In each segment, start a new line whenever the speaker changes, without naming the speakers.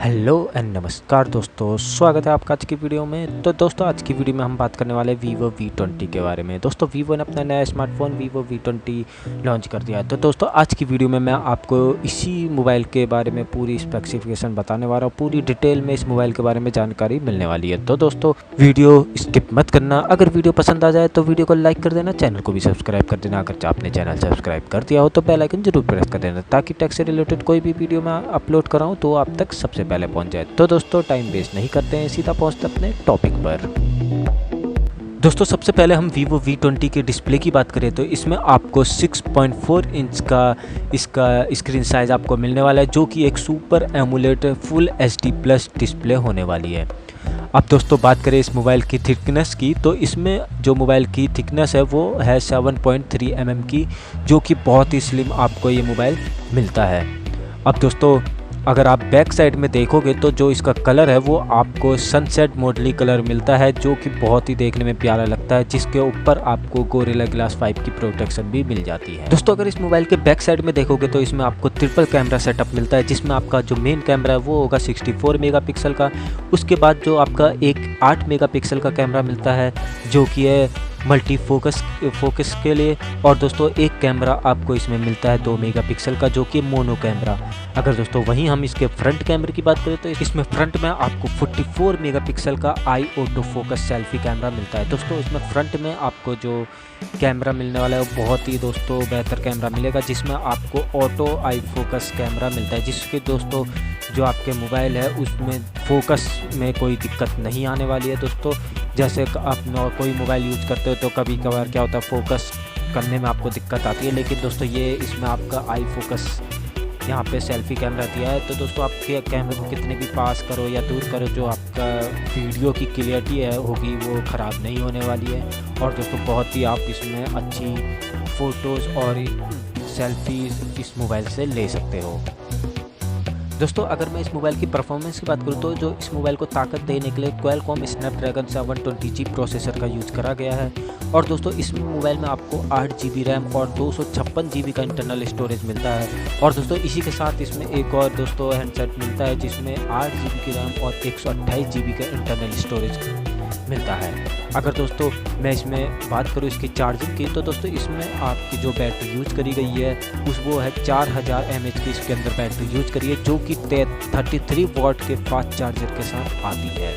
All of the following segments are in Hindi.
हेलो एंड नमस्कार दोस्तों, स्वागत है आपका आज की वीडियो में। तो दोस्तों आज की वीडियो में हम बात करने वाले Vivo V20 के बारे में। दोस्तों Vivo ने अपना नया स्मार्टफोन Vivo V20 लॉन्च कर दिया है। तो दोस्तों आज की वीडियो में मैं आपको इसी मोबाइल के बारे में पूरी स्पेसिफिकेशन बताने वाला हूँ। पूरी डिटेल में इस मोबाइल के बारे में जानकारी मिलने वाली है। तो दोस्तों वीडियो स्किप मत करना। अगर वीडियो पसंद आ जाए तो वीडियो को लाइक कर देना, चैनल को भी सब्सक्राइब कर देना। अगर आपने चैनल सब्सक्राइब कर दिया हो तो बेल आइकन जरूर प्रेस कर देना, ताकि टेक से रिलेटेड कोई भी वीडियो मैं अपलोड कराऊँ तो आप तक सबसे पहले पहुंच जाए। तो दोस्तों टाइम वेस्ट नहीं करते हैं, सीधा पहुंचते अपने टॉपिक पर। दोस्तों सबसे पहले हम Vivo V20 के डिस्प्ले की बात करें तो इसमें आपको 6.4 इंच का इसका स्क्रीन साइज़ आपको मिलने वाला है, जो कि एक super AMOLED full HD plus display होने वाली है। अब दोस्तों बात करें इस मोबाइल की थिकनेस की, तो इसमें जो मोबाइल की थिकनेस है वो है 7.3 mm की, जो कि बहुत ही स्लिम आपको ये मोबाइल मिलता है। अब दोस्तों अगर आप बैक साइड में देखोगे तो जो इसका कलर है वो आपको सनसेट मॉडली कलर मिलता है, जो कि बहुत ही देखने में प्यारा लगता है, जिसके ऊपर आपको गोरिल्ला ग्लास 5 की प्रोटेक्शन भी मिल जाती है। दोस्तों अगर इस मोबाइल के बैक साइड में देखोगे तो इसमें आपको ट्रिपल कैमरा सेटअप मिलता है, जिसमें आपका जो मेन कैमरा है वो होगा 64 मेगापिक्सल का। उसके बाद जो आपका एक 8 मेगापिक्सल का कैमरा मिलता है, जो कि है मल्टी फोकस के लिए। और दोस्तों एक कैमरा आपको इसमें मिलता है 2 मेगापिक्सल का, जो कि मोनो कैमरा। अगर दोस्तों वहीं हम इसके फ्रंट कैमरे की बात करें तो इसमें फ्रंट में आपको 44 मेगापिक्सल का आई ऑटो फोकस सेल्फी कैमरा मिलता है। दोस्तों इसमें फ्रंट में आपको जो कैमरा मिलने वाला है वो बहुत ही दोस्तों बेहतर कैमरा मिलेगा, जिसमें आपको ऑटो आई फोकस कैमरा मिलता है, जिसके दोस्तों जो आपके मोबाइल है उसमें फोकस में कोई दिक्कत नहीं आने वाली है। दोस्तों जैसे आप कोई मोबाइल यूज़ करते हो तो कभी कभार क्या होता है, फोकस करने में आपको दिक्कत आती है, लेकिन दोस्तों ये इसमें आपका आई फोकस यहाँ पे सेल्फी कैमरा दिया है। तो दोस्तों आप कैमरे को कितने भी पास करो या दूर करो, जो आपका वीडियो की क्लियरिटी है होगी वो ख़राब नहीं होने वाली है। और दोस्तों बहुत ही आप इसमें अच्छी फ़ोटोज़ और सेल्फीज़ इस मोबाइल से ले सकते हो। दोस्तों अगर मैं इस मोबाइल की परफॉर्मेंस की बात करूँ तो जो इस मोबाइल को ताकत देने के लिए क्वालकॉम स्नैपड्रैगन 720G प्रोसेसर का यूज़ करा गया है। और दोस्तों इस मोबाइल में आपको 8 GB रैम और 256 GB का इंटरनल स्टोरेज मिलता है। और दोस्तों इसी के साथ इसमें एक और दोस्तों हैंडसेट मिलता है, जिसमें 8 GB की रैम और 128 GB का इंटरनल स्टोरेज मिलता है। अगर दोस्तों मैं इसमें बात करूँ इसकी चार्जिंग की, तो दोस्तों इसमें आपकी जो बैटरी यूज़ करी गई है वो है 4000 mAh की इसके अंदर बैटरी यूज़ करी है, जो कि 33 वॉट के फास्ट चार्जर के साथ आती है।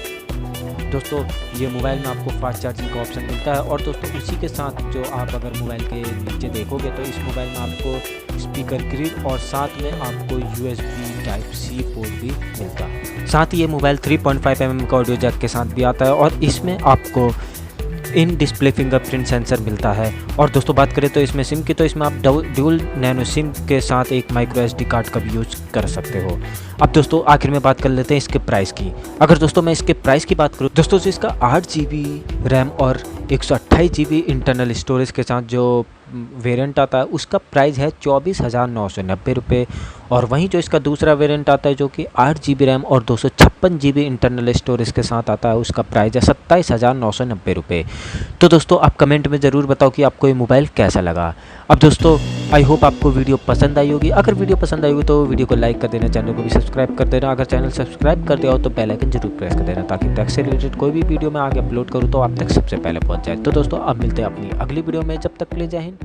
दोस्तों ये मोबाइल में आपको फास्ट चार्जिंग का ऑप्शन मिलता है। और दोस्तों उसी के साथ जो आप अगर मोबाइल के नीचे देखोगे तो इस मोबाइल में आपको स्पीकर ग्रिल और साथ में आपको USB Type-C पोर्ट भी मिलता है। साथ ही ये मोबाइल 3.5 mm का ऑडियो जैक के साथ भी आता है, और इसमें आपको इन डिस्प्ले फिंगरप्रिंट सेंसर मिलता है। और दोस्तों बात करें तो इसमें सिम की, तो इसमें आप ड्यूल नैनो सिम के साथ एक MicroSD कार्ड का भी यूज़ कर सकते हो। अब दोस्तों आखिर में बात कर लेते हैं इसके प्राइस की। अगर दोस्तों मैं इसके प्राइस की बात करूँ दोस्तों तो इसका 8 GB रैम और 128 GB इंटरनल स्टोरेज के साथ जो वेरिएंट आता है उसका प्राइस है 24,990 रुपये। और वहीं जो इसका दूसरा वेरिएंट आता है जो कि 8 GB रैम और 256 GB इंटरनल स्टोरेज के साथ आता है, उसका प्राइस है 27,990 रुपये। तो दोस्तों आप कमेंट में ज़रूर बताओ कि आपको ये मोबाइल कैसा लगा। अब दोस्तों आई होप आपको वीडियो पसंद आई होगी। अगर वीडियो पसंद आई होगी तो वीडियो को लाइक कर देना, चैनल को भी सब्सक्राइब कर देना। अगर चैनल सब्सक्राइब कर दिया हो तो बेल आइकन जरूर प्रेस कर देना, ताकि टेक से रिलेटेड कोई भी वीडियो मैं आगे अपलोड करूँ तो आप तक सबसे पहले पहुँच जाए। तो दोस्तों अब मिलते हैं अपनी अगली वीडियो में, जब तक के लिए जय हिंद।